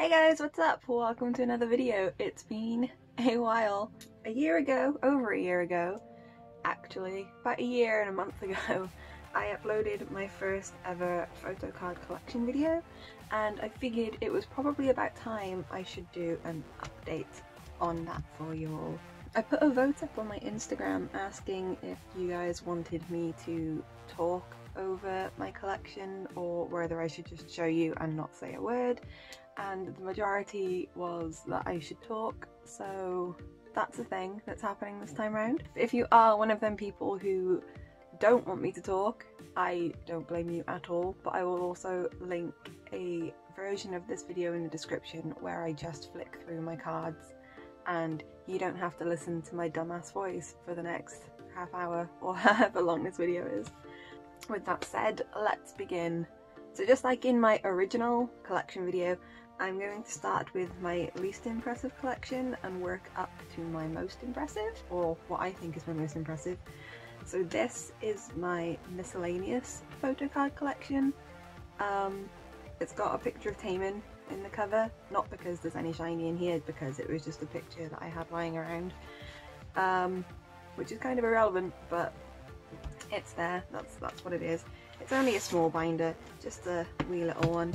Hey guys, what's up? Welcome to another video. It's been a while. Over a year ago, actually, about a year and a month ago, I uploaded my first ever photocard collection video, and I figured it was probably about time I should do an update on that for you all. I put a vote up on my Instagram asking if you guys wanted me to talk over my collection or whether I should just show you and not say a word, and the majority was that I should talk, so that's a thing that's happening this time around. If you are one of them people who don't want me to talk, I don't blame you at all, but I will also link a version of this video in the description where I just flick through my cards and you don't have to listen to my dumbass voice for the next half hour or however long this video is. With that said, let's begin. So just like in my original collection video, I'm going to start with my least impressive collection and work up to my most impressive, or what I think is my most impressive. So this is my Miscellaneous photocard collection. It's got a picture of Taemin in the cover, not because there's any SHINee in here, because it was just a picture that I had lying around, which is kind of irrelevant, but it's there. That's what it is. It's only a small binder, just a wee little one,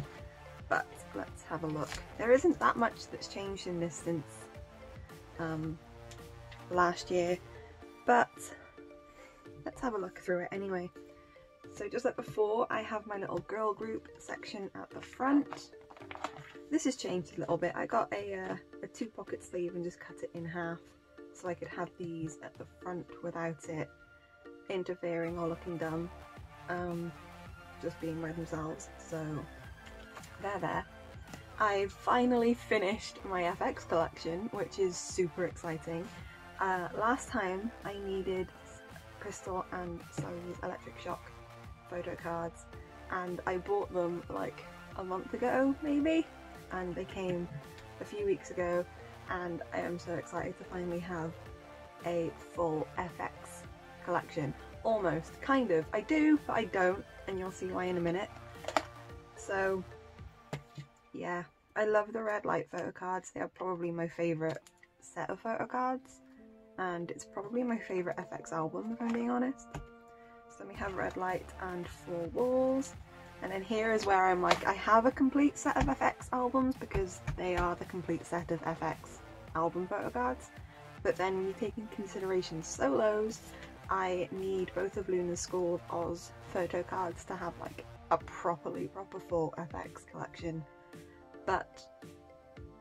but let's have a look. There isn't that much that's changed in this since last year, but let's have a look through it anyway. So just like before, I have my little girl group section at the front. This has changed a little bit. I got a 2-pocket sleeve and just cut it in half so I could have these at the front without it interfering or looking dumb, just being by themselves, so they're there. I've finally finished my FX collection, which is super exciting. Last time I needed Crystal and Sally's Electric Shock photo cards, and I bought them like a month ago maybe, and they came a few weeks ago, and I am so excited to finally have a full FX collection. Almost, kind of. I do, but I don't, and you'll see why in a minute. So yeah, I love the red light photo cards. They are probably my favourite set of photo cards, and it's probably my favourite FX album if I'm being honest. So then we have red light and 4 walls, and then here is where I'm like, I have a complete set of FX albums because they are the complete set of FX album photo cards, but then when you take into consideration solos, I need both of Luna's School of Oz photo cards to have like a proper full FX collection, but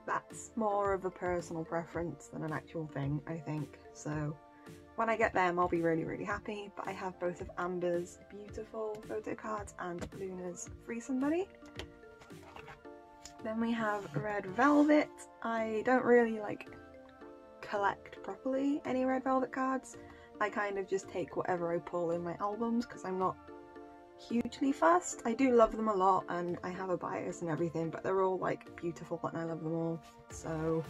that's more of a personal preference than an actual thing, I think. So when I get them I'll be really happy, but I have both of Amber's beautiful photo cards and Luna's Free Somebody. Then we have Red Velvet. I don't really like collect properly any Red Velvet cards. I kind of just take whatever I pull in my albums because I'm not hugely fussed. I do love them a lot and I have a bias and everything, but they're all like beautiful and I love them all. So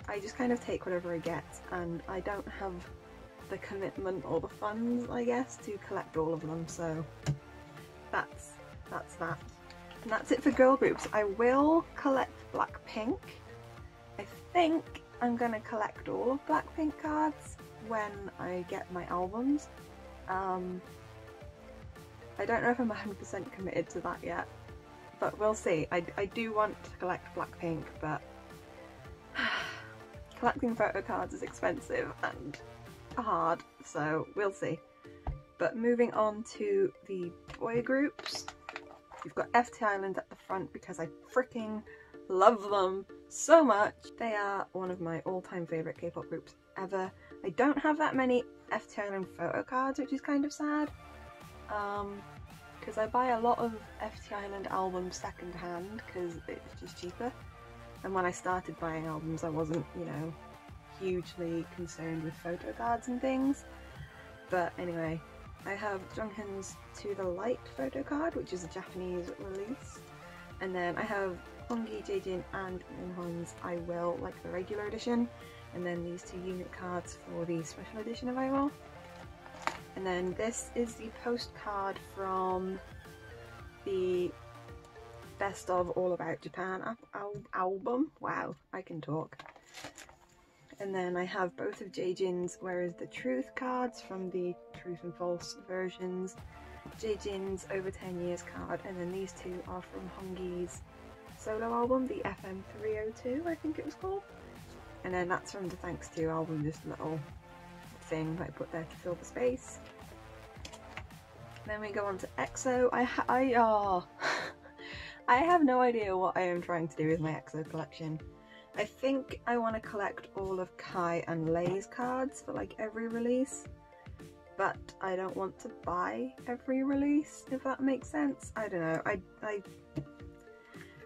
I just kind of take whatever I get, and I don't have the commitment or the funds, I guess, to collect all of them. So that's that. And that's it for girl groups. I will collect Blackpink. I think I'm gonna collect all of Blackpink cards when I get my albums. I don't know if I'm 100% committed to that yet, but we'll see. I do want to collect Blackpink, but collecting photo cards is expensive and hard, so we'll see. But moving on to the boy groups, we've got FT Island at the front because I freaking love them so much. They are one of my all-time favourite K-pop groups ever. I don't have that many FT Island photo cards, which is kind of sad, because I buy a lot of FT Island albums second hand because it's just cheaper, and when I started buying albums I wasn't, you know, hugely concerned with photo cards and things. But anyway, I have Jonghyun's To The Light photo card, which is a Japanese release, and then I have Hongyi, Jaejin and Minhon's I Will, like the regular edition, and then these 2 unit cards for the special edition of I Will. And then this is the postcard from the Best of All About Japan album. Wow, I can talk. And then I have both of Jaejin's Where Is the Truth cards from the Truth and False versions, Jaejin's Over 10 Years card, and then these two are from Hongi's solo album, the FM 302 I think it was called. And then that's from the Thanks To album, just a little thing that I put there to fill the space. Then we go on to EXO. I have no idea what I am trying to do with my EXO collection. I think I want to collect all of Kai and Lei's cards for like every release, but I don't want to buy every release, if that makes sense. I don't know.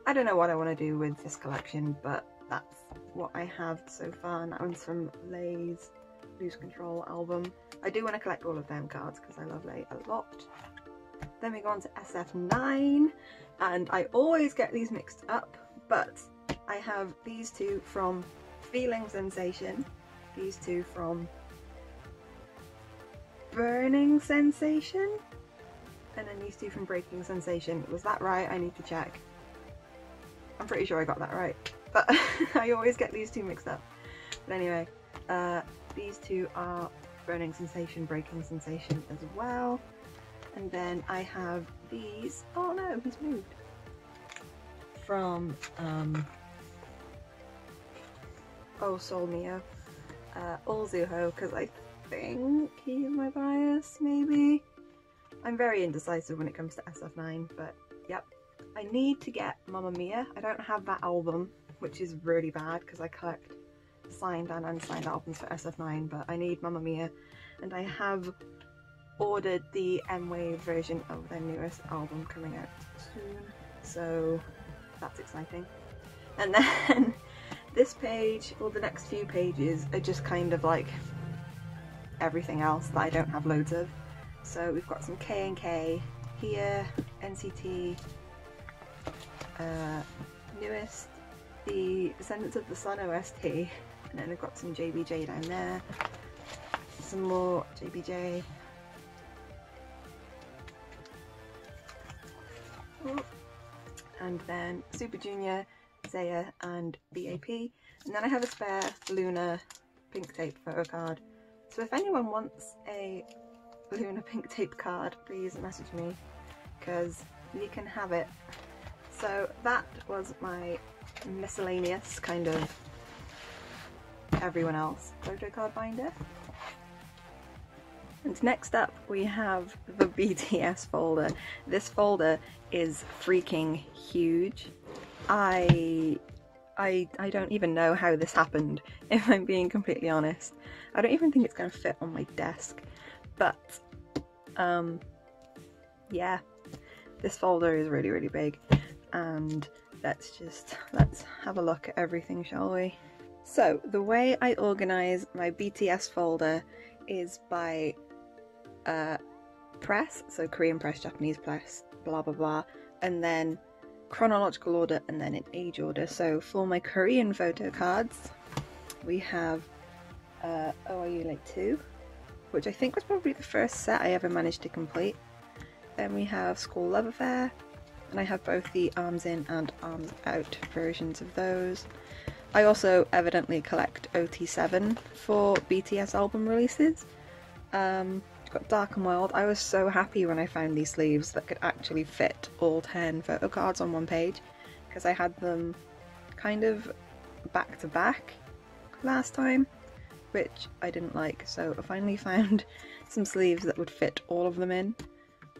I don't know what I want to do with this collection, but that's what I have so far, and that one's from Lei's Lose Control album. I do want to collect all of them cards because I love Lei a lot. Then we go on to SF9, and I always get these mixed up, but I have these two from Feeling Sensation, these two from Burning Sensation, and then these two from Breaking Sensation. Was that right? I need to check. I'm pretty sure I got that right, but I always get these two mixed up. But anyway, these two are Burning Sensation, Breaking Sensation as well. And then I have these, oh no, he's moved, from Sol Mio, Allzuho, because I think he's my bias, maybe? I'm very indecisive when it comes to SF9, but yep. I need to get Mamma Mia. I don't have that album, which is really bad because I collect signed and unsigned albums for SF9, but I need Mamma Mia, and I have ordered the M-Wave version of their newest album coming out soon, so that's exciting. And then this page, or the next few pages, are just kind of like everything else that I don't have loads of. So we've got some K&K here, NCT, newest, the Descendants of the Sun OST, and then we've got some JBJ down there, some more JBJ, and then Super Junior, Zaya and BAP, and then I have a spare Luna pink tape photo card. So if anyone wants a Luna pink tape card, please message me, because you can have it. So that was my miscellaneous kind of everyone else photo card binder. And next up we have the BTS folder. This folder is freaking huge. I don't even know how this happened, if I'm being completely honest. I don't even think it's going to fit on my desk, but yeah, this folder is really, really big, and let's have a look at everything, shall we? So the way I organise my BTS folder is by press, so Korean press, Japanese press, blah blah blah, and then chronological order, and then in age order. So for my Korean photo cards, we have OIU Late 2, which I think was probably the first set I ever managed to complete. Then we have School Love Affair, and I have both the Arms In and Arms Out versions of those. I also evidently collect OT7 for BTS album releases. Got Dark and Wild. I was so happy when I found these sleeves that could actually fit all 10 photo cards on one page, because I had them kind of back to back last time, which I didn't like, so I finally found some sleeves that would fit all of them in.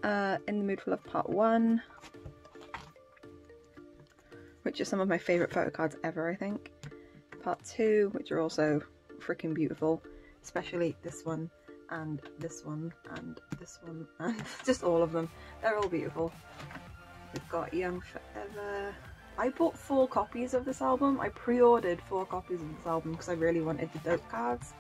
In the Mood for Love Part 1, which are some of my favourite photo cards ever, I think. Part 2, which are also freaking beautiful, especially this one, and this one, and this one, and just all of them. They're all beautiful. We've got Young Forever. I bought 4 copies of this album. I pre-ordered 4 copies of this album because I really wanted the dope cards.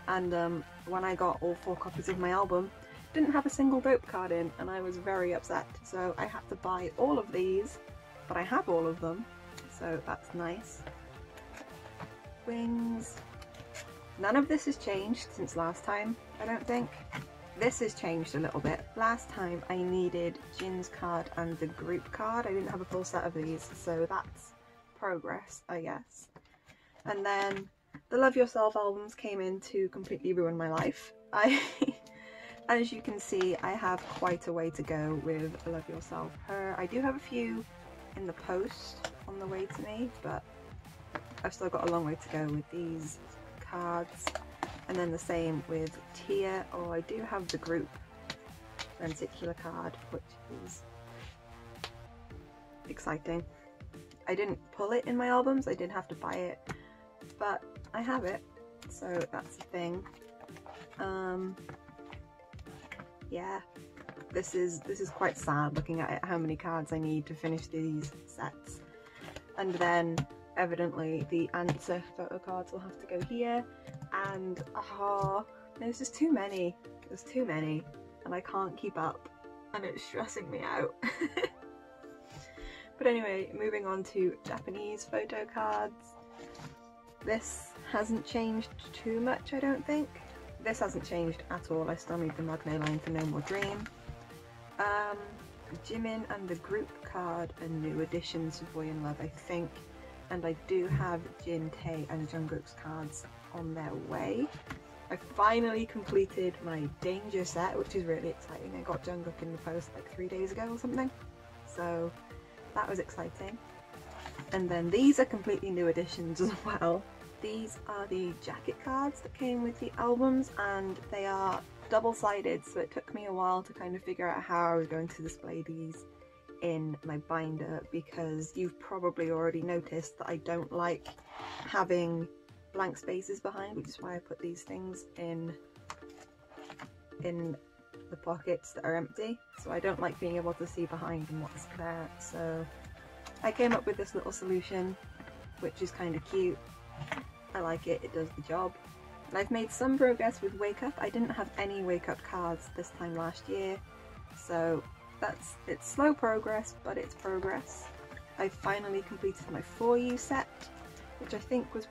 And when I got all 4 copies of my album, didn't have a single dope card in, and I was very upset. So I had to buy all of these, but I have all of them, so that's nice. Wings. None of this has changed since last time, I don't think. this has changed a little bit. Last time I needed Jin's card and the group card. I didn't have a full set of these, so that's progress, I guess. And then the Love Yourself albums came in to completely ruin my life. As you can see, I have quite a way to go with Love Yourself Her. I do have a few in the post on the way to me, but I've still got a long way to go with these cards. And then the same with Tia. Oh, I do have the group lenticular card, which is exciting. I didn't pull it in my albums, I did have to buy it, but I have it, so that's the thing. Yeah, this is quite sad looking at it, how many cards I need to finish these sets. And then evidently the answer photo cards will have to go here, and there's just too many. There's too many and I can't keep up and it's stressing me out. But anyway, moving on to Japanese photo cards. This hasn't changed too much, I don't think. This hasn't changed at all. I still need the Magne line for No More Dream. Jimin and the group card are new additions to Boy in Love, I think. And I do have Jin, Tae and Jungkook's cards on their way. I finally completed my Danger set, which is really exciting. I got Jungkook in the post like 3 days ago or something. So that was exciting. And then these are completely new additions as well. These are the jacket cards that came with the albums, and they are double-sided, so it took me a while to kind of figure out how I was going to display these in my binder, because you've probably already noticed that I don't like having blank spaces behind, which is why I put these things in the pockets that are empty. So I don't like being able to see behind and what's there. So I came up with this little solution, which is kind of cute. I like it, it does the job. And I've made some progress with Wake Up. I didn't have any Wake Up cards this time last year, so it's slow progress, but it's progress. I finally completed my For You set, which I think was...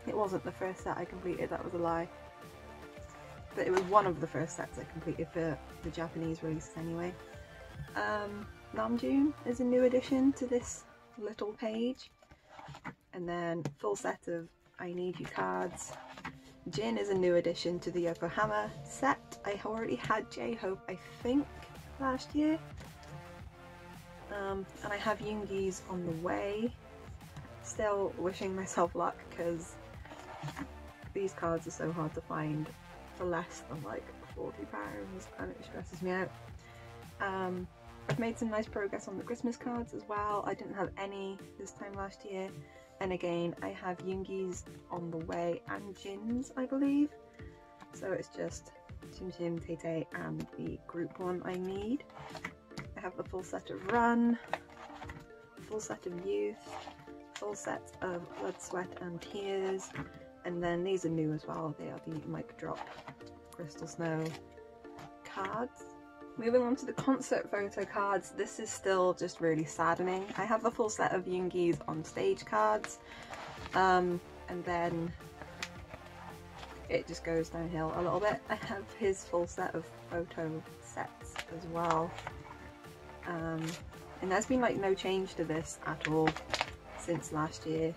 it wasn't the first set I completed, that was a lie. But it was one of the first sets I completed for the Japanese releases anyway. Namjoon is a new addition to this little page. And then full set of I Need You cards. Jin is a new addition to the Yokohama set. I already had J-Hope, I think, last year. And I have Yoongi's on the way. Still wishing myself luck, because these cards are so hard to find for less than like £40 and it stresses me out. I've made some nice progress on the Christmas cards as well. I didn't have any this time last year. And again, I have Yoongi's on the way and Jin's, I believe. So it's just Tim Tim, Tay Tay and the group one I need. I have the full set of Run, full set of Youth, full set of Blood, Sweat and Tears. And then these are new as well. They are the Mic Drop Crystal Snow cards. Moving on to the concert photo cards, this is still just really saddening. I have the full set of Yoongi's on stage cards, and then it just goes downhill a little bit. I have his full set of photo sets as well, and there's been like no change to this at all since last year.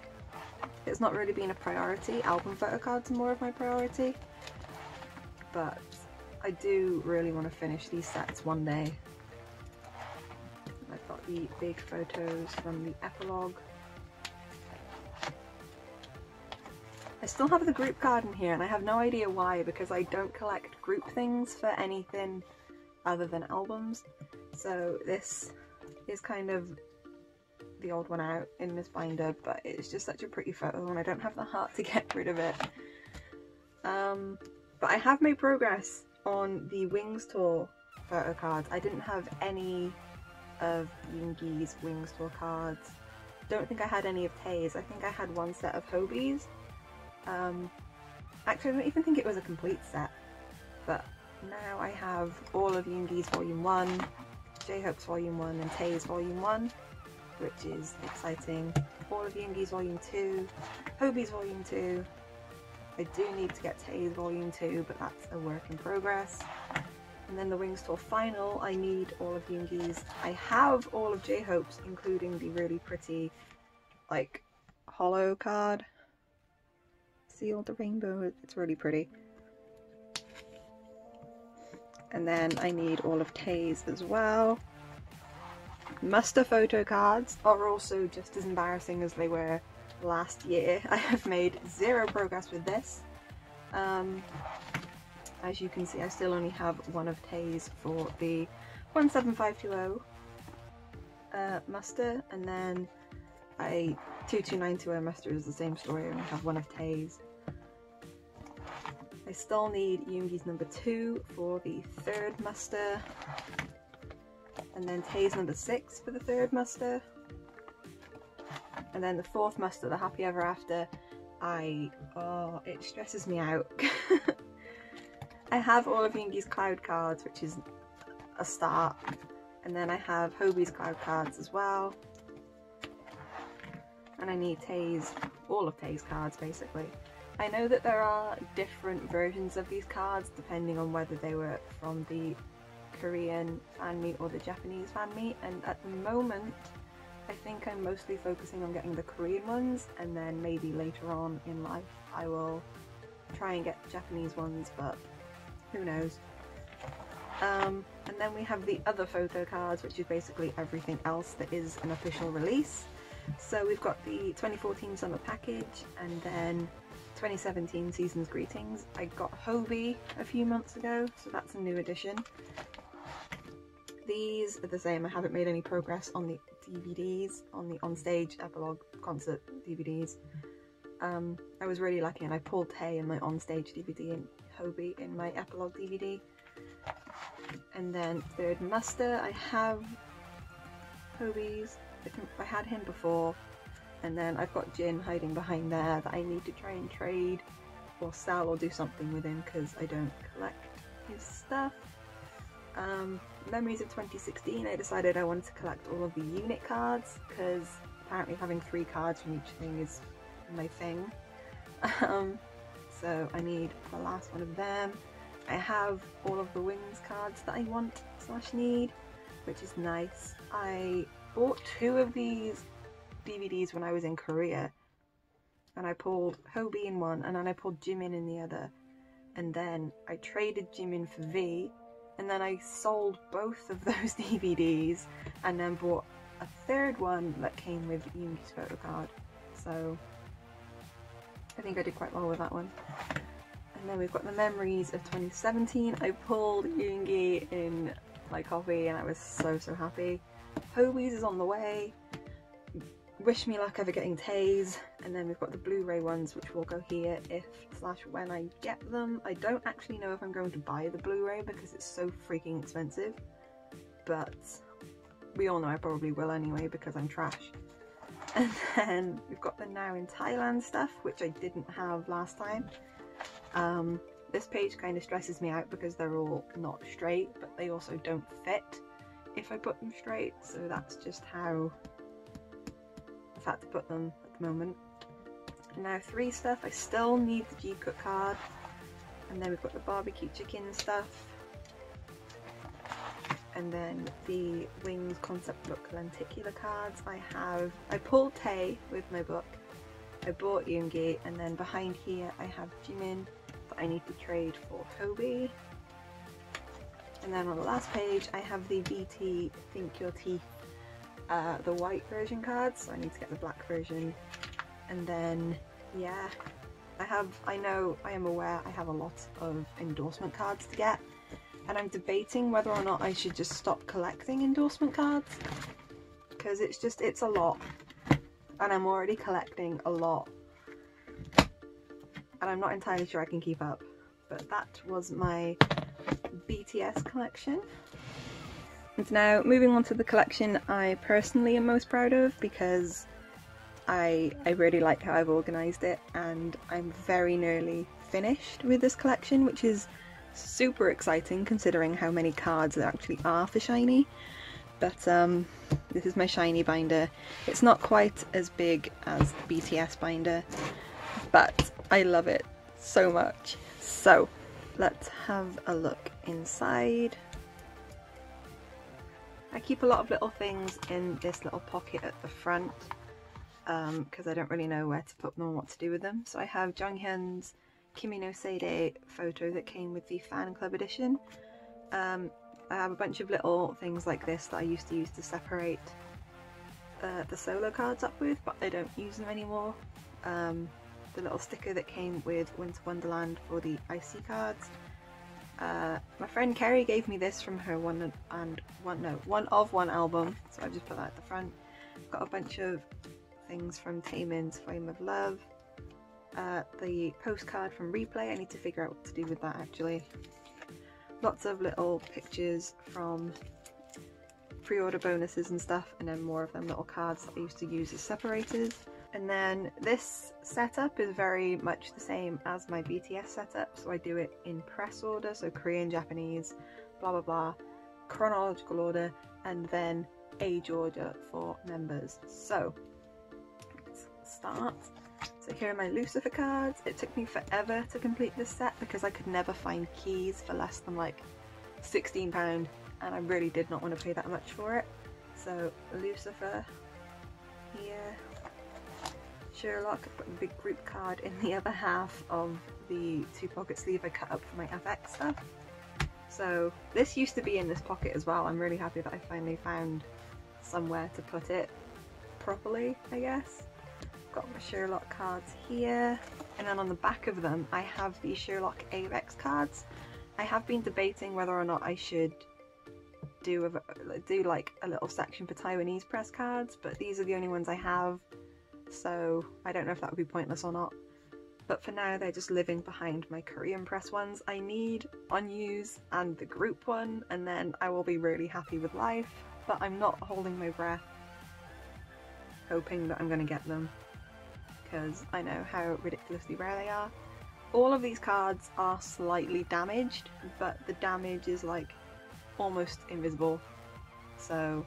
It's not really been a priority. Album photo cards are more of my priority, but I do really want to finish these sets one day. I've got the big photos from the epilogue. I still have the group card in here and I have no idea why, because I don't collect group things for anything other than albums. So this is kind of the old one out in this binder, but it's just such a pretty photo and I don't have the heart to get rid of it. But I have made progress on the Wings Tour photo cards. I didn't have any of Yoongi's Wings Tour cards. Don't think I had any of Tae's. I think I had one set of Hobie's. Actually, I don't even think it was a complete set. But now I have all of Yoongi's Volume 1, J-Hope's Volume 1 and Tae's Volume 1, which is exciting. All of Yoongi's Volume 2, Hobie's Volume 2, I do need to get Tae's Volume 2, but that's a work in progress. And then the Wings Tour Final, I need all of Yoongi's. I have all of J-Hope's, including the really pretty, like, hollow card. See all the rainbow? It's really pretty. And then I need all of Tae's as well. Muster photo cards are also just as embarrassing as they were last year. I have made zero progress with this. As you can see, I still only have one of Tae's for the 17520 muster, and then 2292 muster is the same story. I only have one of Tae's. I still need Yoongi's number 2 for the 3rd muster, and then Tae's number 6 for the 3rd muster, and then the 4th muster, the Happy Ever After. It stresses me out. I have all of Yoongi's Cloud cards, which is a start, and then I have Hobie's Cloud cards as well, and I need all of Tae's cards basically. I know that there are different versions of these cards depending on whether they were from the Korean fan meet or the Japanese fan meet, and at the moment I think I'm mostly focusing on getting the Korean ones, and then maybe later on in life I will try and get Japanese ones, but who knows. And then we have the other photo cards, which is basically everything else that is an official release. So we've got the 2014 summer package, and then 2017 season's greetings. I got Hobie a few months ago, so that's a new addition. These are the same. I haven't made any progress on the DVDs, on the onstage epilogue concert DVDs. I was really lucky and I pulled Tae in my onstage DVD and Hobie in my epilogue DVD. And then 3rd muster, I have Hobie's. I had him before, and then I've got Jin hiding behind there that I need to try and trade or sell or do something with him because I don't collect his stuff. Memories of 2016, I decided I wanted to collect all of the unit cards because apparently having 3 cards from each thing is my thing. So I need the last one of them. I have all of the Wings cards that I want / need, which is nice. I bought 2 of these DVDs when I was in Korea, and I pulled Hobie in one and then I pulled Jimin in the other, and then I traded Jimin for V, and then I sold both of those DVDs and then bought a 3rd one that came with Yoongi's photo card. So I think I did quite well with that one. And then we've got the Memories of 2017. I pulled Yoongi in my copy and I was so happy. Hobie's is on the way. Wish me luck ever getting Tae's. And then we've got the Blu-ray ones, which will go here if / when I get them. I don't actually know if I'm going to buy the Blu-ray because it's so freaking expensive, but we all know I probably will anyway because I'm trash. And then we've got the Now in Thailand stuff, which I didn't have last time. This page kind of stresses me out because they're all not straight, but they also don't fit if I put them straight, so that's just how I've had to put them at the moment. Now 3 stuff, I still need the G-Cook card, and then we've got the barbecue chicken stuff, and then the Wings concept book lenticular cards. I pulled Tae with my book, I bought Yoongi, and then behind here I have Jimin that I need to trade for Hobie. And then on the last page I have the BT Think Your Teeth, the white version cards, so I need to get the black version. And then yeah, I am aware I have a lot of endorsement cards to get, and I'm debating whether or not I should just stop collecting endorsement cards because it's a lot, and I'm already collecting a lot and I'm not entirely sure I can keep up. But that was my BTS collection. And now moving on to the collection I personally am most proud of, because I really like how I've organised it, and I'm very nearly finished with this collection, which is super exciting considering how many cards there actually are for SHINee. But this is my SHINee binder. It's not quite as big as the BTS binder, but I love it so much. So let's have a look inside. I keep a lot of little things in this little pocket at the front because I don't really know where to put them or what to do with them. So I have Jonghyun's Kimi no Seide photo that came with the fan club edition. I have a bunch of little things like this that I used to use to separate the solo cards up with, but I don't use them anymore. The little sticker that came with Winter Wonderland for the IC cards. My friend Kerry gave me this from her one of one album, so I've just put that at the front. I've got a bunch of things from Taemin's Flame of Love. The postcard from Replay, I need to figure out what to do with that actually. Lots of little pictures from pre-order bonuses and stuff, and then more of them little cards that I used to use as separators. And then this setup is very much the same as my BTS setup, so I do it in press order, so Korean, Japanese, blah blah blah, chronological order, and then age order for members. So let's start. So here are my Lucifer cards. It took me forever to complete this set because I could never find keys for less than like £16, and I really did not want to pay that much for it. So Lucifer here, Sherlock, I put a big group card in the other half of the 2-pocket sleeve I cut up for my FX stuff. So this used to be in this pocket as well. I'm really happy that I finally found somewhere to put it properly, I guess. Got my Sherlock cards here, and then on the back of them I have the Sherlock AVEX cards. I have been debating whether or not I should do like a little section for Taiwanese press cards, but these are the only ones I have, so I don't know if that would be pointless or not. But for now they're just living behind my Korean press ones. I need Onyo's and the group one, and then I will be really happy with life, but I'm not holding my breath hoping that I'm going to get them, because I know how ridiculously rare they are. All of these cards are slightly damaged, but the damage is like almost invisible, so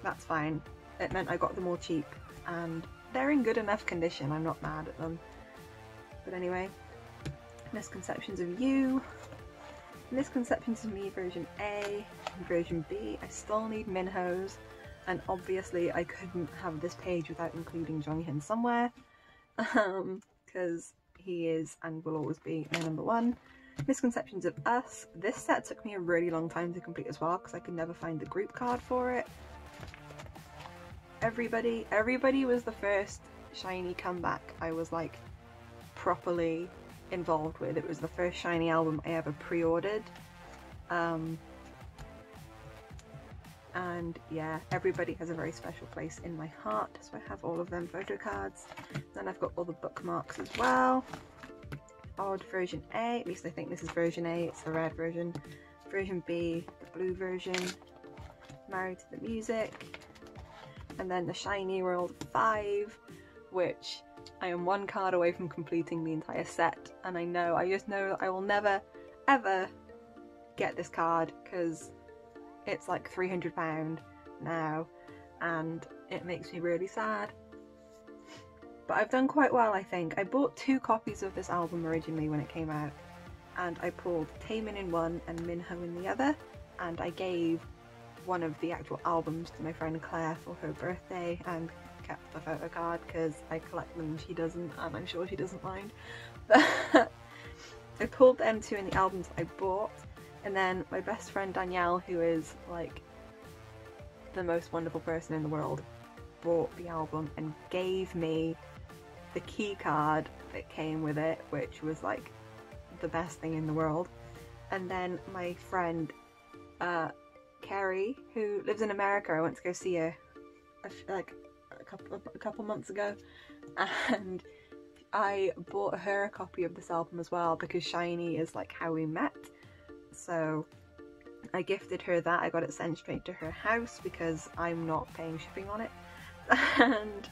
that's fine. It meant I got them all cheap, and they're in good enough condition. I'm not mad at them. But anyway, Misconceptions of You, Misconceptions of Me version A, and version B. I still need Minho's, and obviously I couldn't have this page without including Jonghyun somewhere, because he is and will always be my number one. Misconceptions of Us. This set took me a really long time to complete as well because I could never find the group card for it. Everybody was the first SHINee comeback I was like properly involved with. It was the first SHINee album I ever pre-ordered. And yeah, Everybody has a very special place in my heart, so I have all of them photo cards. Then I've got all the bookmarks as well. Odd version A, at least I think this is version A, it's the red version. Version B, the blue version. Married to the Music. And then the SHINee World 5, which I am one card away from completing the entire set, and I just know I will never ever get this card because it's like £300 now, and it makes me really sad. But I've done quite well, I think. I bought 2 copies of this album originally when it came out, and I pulled Taemin in one and Minho in the other, and I gave one of the actual albums to my friend Claire for her birthday and kept the photo card because I collect them and she doesn't, and I'm sure she doesn't mind. But I pulled them 2 in the albums I bought, and then my best friend Danielle, who is like the most wonderful person in the world, bought the album and gave me the key card that came with it, which was like the best thing in the world. And then my friend Carrie, who lives in America, I went to go see her like a couple months ago, and I bought her a copy of this album as well because SHINee is like how we met. So I gifted her that. I got it sent straight to her house because I'm not paying shipping on it. And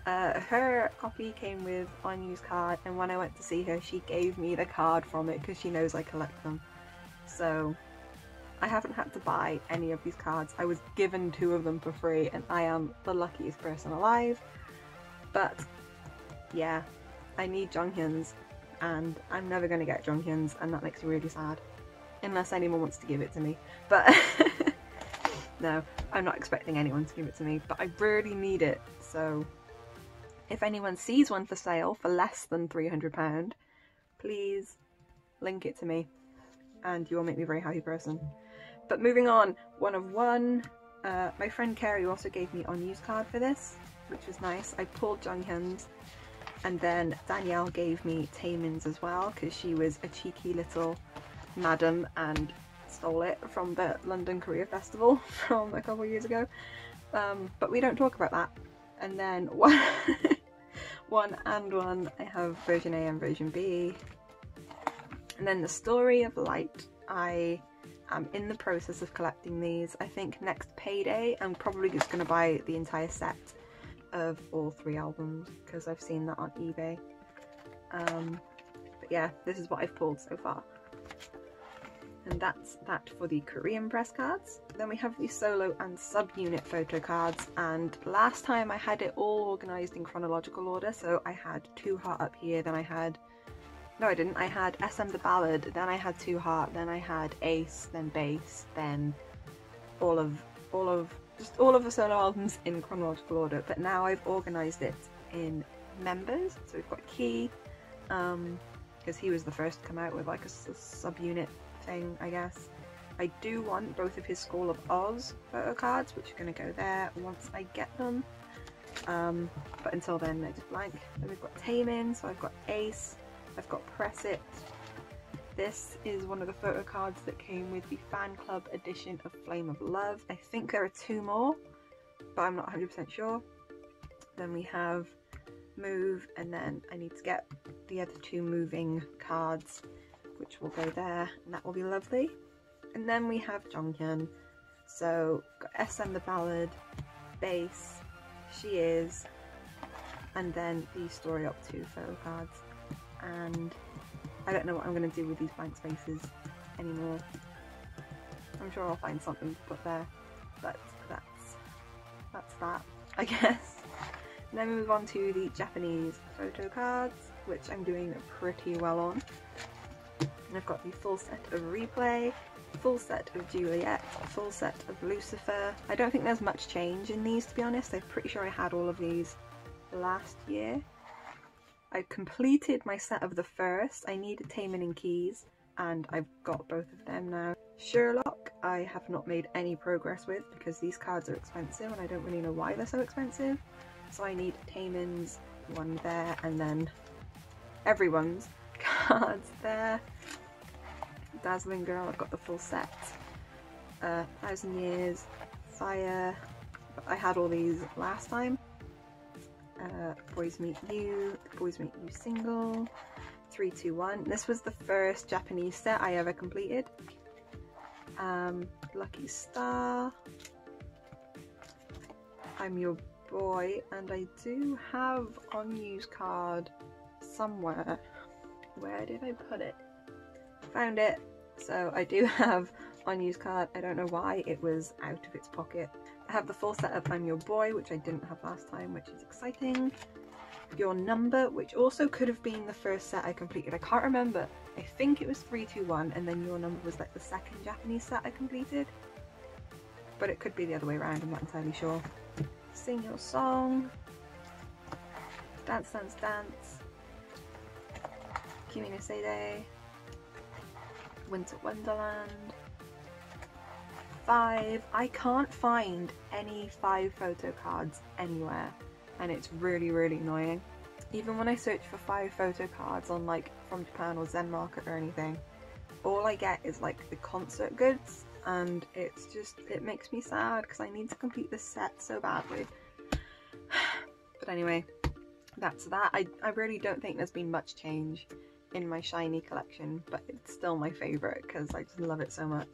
her copy came with Onyo's card, and when I went to see her she gave me the card from it because she knows I collect them. So I haven't had to buy any of these cards. I was given 2 of them for free, and I am the luckiest person alive. But yeah, I need Jonghyun's and I'm never going to get Jonghyun's, and that makes me really sad. Unless anyone wants to give it to me. But no, I'm not expecting anyone to give it to me, but I really need it. So if anyone sees one for sale for less than £300, please link it to me and you'll make me a very happy person. But moving on, one of one. My friend Kerry also gave me unused card for this, which was nice. I pulled Jonghyun's, and then Danielle gave me Taemin's as well, because she was a cheeky little madam and stole it from the London Korea Festival from a couple of years ago. But we don't talk about that. And then one and one, I have version A and version B. And then the Story of Light, I am in the process of collecting these. I think next payday I'm probably just going to buy the entire set of all 3 albums, because I've seen that on eBay. But yeah, this is what I've pulled so far. And that's that for the Korean press cards. Then we have the solo and sub-unit photo cards, and last time I had it all organised in chronological order, so I had 2 Heart up here, then I had... No, I didn't. I had SM the Ballad, then I had 2 Heart, then I had Ace, then Bass, then all of the solo albums in chronological order. But now I've organised it in members. So we've got Key, because he was the first to come out with like a sub-unit thing, I guess. I do want both of his School of Oz photo cards, which are going to go there once I get them. But until then, they're just blank. Then we've got Taemin, so I've got Ace. I've got Press It. This is one of the photo cards that came with the fan club edition of Flame of Love. I think there are 2 more, but I'm not 100% sure. Then we have Move, and then I need to get the other 2 moving cards, which will go there, and that will be lovely. And then we have Jonghyun. So got SM the Ballad, Bass, She Is, and then the Story Up 2 photo cards. And I don't know what I'm going to do with these blank spaces anymore. I'm sure I'll find something to put there, but that's that, I guess. And then we move on to the Japanese photo cards, which I'm doing pretty well on. And I've got the full set of Replay, full set of Juliet, full set of Lucifer. I don't think there's much change in these, to be honest. I'm pretty sure I had all of these last year. I completed my set of the first. I needed Taemin and Keys, and I've got both of them now. Sherlock, I have not made any progress with because these cards are expensive and I don't really know why they're so expensive. So I need Taemin's one there, and then everyone's cards there. Dazzling Girl, I've got the full set. 1000 Years, Fire, I had all these last time. Boys Meet You, Boys Meet You single, 321. This was the first Japanese set I ever completed. Lucky Star, I'm Your Boy, and I do have unused card somewhere. Where did I put it? Found it. So I do have unused card. I don't know why it was out of its pocket. I have the full set of I'm Your Boy, which I didn't have last time, which is exciting. Your Number, which also could have been the first set I completed. I can't remember. I think it was 321, and then Your Number was like the second Japanese set I completed. But it could be the other way around, I'm not entirely sure. Sing Your Song, Dance Dance Dance, Kimi no Seide, Winter Wonderland, 5. I can't find any 5 photo cards anywhere, and it's really annoying. Even when I search for 5 photo cards on like from Japan or Zen Market or anything, all I get is like the concert goods, and it's just, it makes me sad because I need to complete this set so badly. But anyway, that's that. I really don't think there's been much change in my SHINee collection, but it's still my favourite because I just love it so much.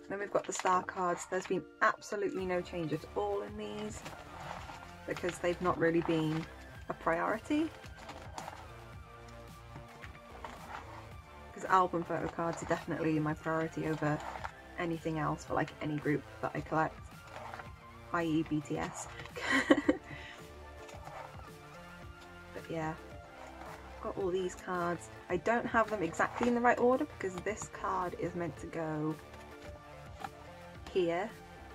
Then we've got the star cards. There's been absolutely no change at all in these because they've not really been a priority. Because album photo cards are definitely my priority over anything else for like any group that I collect, i.e. BTS. But yeah, got all these cards. I don't have them exactly in the right order because this card is meant to go here,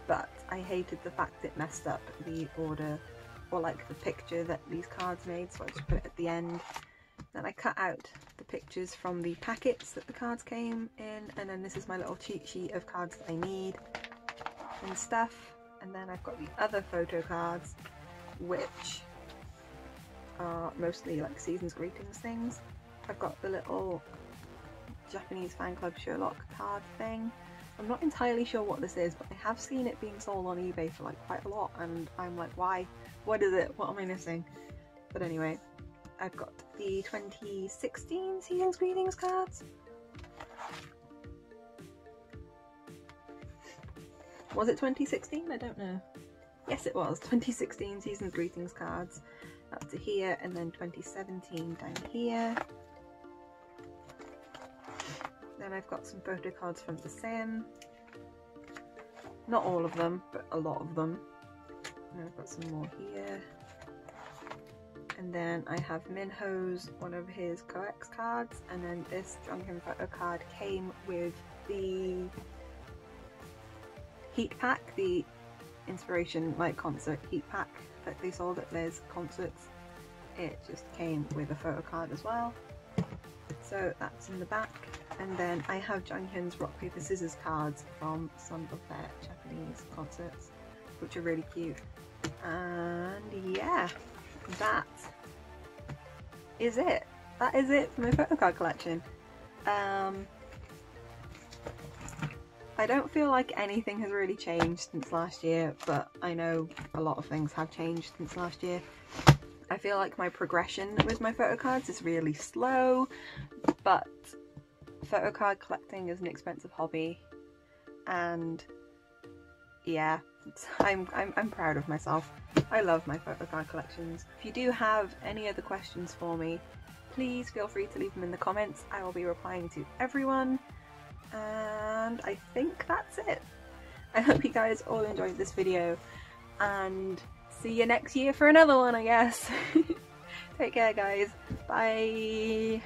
but I hated the fact it messed up the order, or like the picture that these cards made, so I just put it at the end. Then I cut out the pictures from the packets that the cards came in, and then this is my little cheat sheet of cards that I need and stuff. And then I've got the other photo cards, which are mostly like season's greetings things. I've got the little Japanese fan club Sherlock card thing. I'm not entirely sure what this is, but I have seen it being sold on eBay for like quite a lot, and I'm like, why? What is it? What am I missing? But anyway, I've got the 2016 season's greetings cards. Was it 2016? I don't know. Yes, it was. 2016 season's greetings cards up to here, and then 2017 down here. Then I've got some photo cards from The Sim. Not all of them, but a lot of them. And I've got some more here. And then I have Minho's, one of his coex cards, and then this Jonghyun photo card came with the heat pack, the Inspiration Light Concert heat pack that they sold at Liz concerts. It just came with a photo card as well. So that's in the back. And then I have Jonghyun's rock paper scissors cards from some of their Japanese concerts, which are really cute. And yeah, that is it. That is it for my photo card collection. I don't feel like anything has really changed since last year, but I know a lot of things have changed since last year. I feel like my progression with my photo cards is really slow, but photo card collecting is an expensive hobby, and yeah, I'm proud of myself. I love my photo card collections. If you do have any other questions for me, please feel free to leave them in the comments. I will be replying to everyone, and I think that's it. I hope you guys all enjoyed this video, and see you next year for another one, I guess. Take care, guys. Bye.